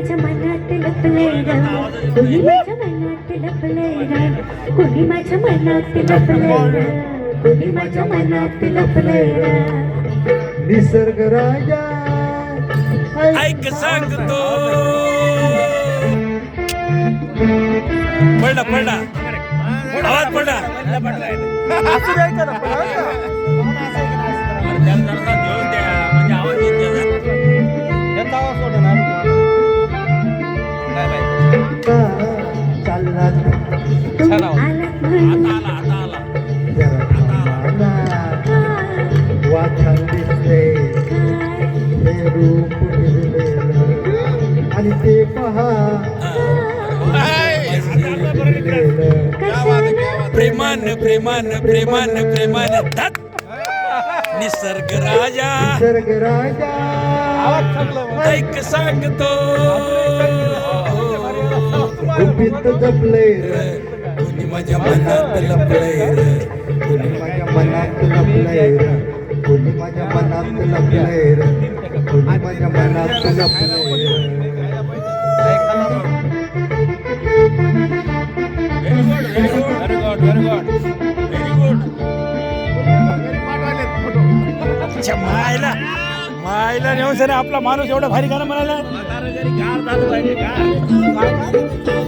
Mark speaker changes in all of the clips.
Speaker 1: माझ्या मनात लपलंय ग कोणी माझ्या मनात लपलंय ग कोणी माझ्या मनात लपलंय ग कोणी माझ्या मनात लपलंय ग
Speaker 2: निसर्ग राजा
Speaker 3: ऐक सांगतो पडला पडला आवाज पडला म्हणजे आवाज
Speaker 2: चालला
Speaker 1: तुम्ही आलात म्हणून
Speaker 3: आता आला
Speaker 2: वाचन दिसले हे रूप दिसलेलं आणि ते पहा
Speaker 3: प्रेमान प्रेमान प्रेमान प्रेमान धत निसर्ग राजा
Speaker 2: निसर्ग राजा
Speaker 3: ऐक सांगतो
Speaker 2: गुपित जपले
Speaker 3: कोणी माझ्या मनात लपलंय रे
Speaker 2: कोणी माझ्या मनात लपलंय रे कोणी माझ्या मनात लपलंय रे कोणी माझ्या मनात लपलंय रे
Speaker 3: मायला मायला नेऊन सर आपला माणूस एवढा भारी गाणं म्हणाला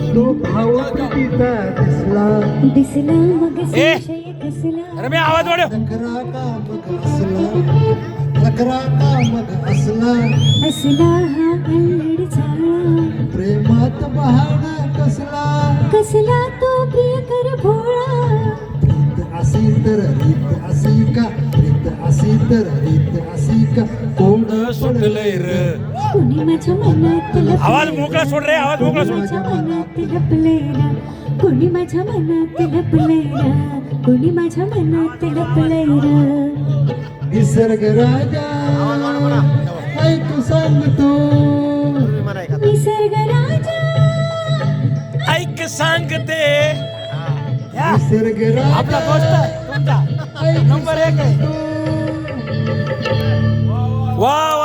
Speaker 2: तो भाव कितीचा दिसला
Speaker 1: दिसला मग
Speaker 3: ए!
Speaker 1: संशय कसला
Speaker 3: अरे मी आवाज वाढव
Speaker 2: लकरा का मग असला लकरा का मग असला
Speaker 1: असला हा अल्लड झाला
Speaker 2: प्रेमात बहाणा कसला
Speaker 1: कसला तो प्रियकर भोळा
Speaker 2: प्रीत असी तर रीत असी का प्रीत असी तर रीत असी का कोण
Speaker 3: सुटलंय रे
Speaker 1: कोणी माझ्या मनात
Speaker 3: आवाज मोकळा सोड रे आवाज मोकळा सोड
Speaker 1: माझ्या मनात लपलेला कोणी माझ्या मनात लपलेला कोणी माझ्या मनात लपलेला
Speaker 2: निसर्ग राजा ऐकू सांगतो
Speaker 1: निसर्ग राजा
Speaker 3: ऐक सांगते
Speaker 2: निसर्ग
Speaker 3: आपला
Speaker 2: राजा
Speaker 3: दोस्त तुमचा
Speaker 2: ऐकू
Speaker 3: नंबर 1 आहे
Speaker 2: सांगतो.
Speaker 3: वाव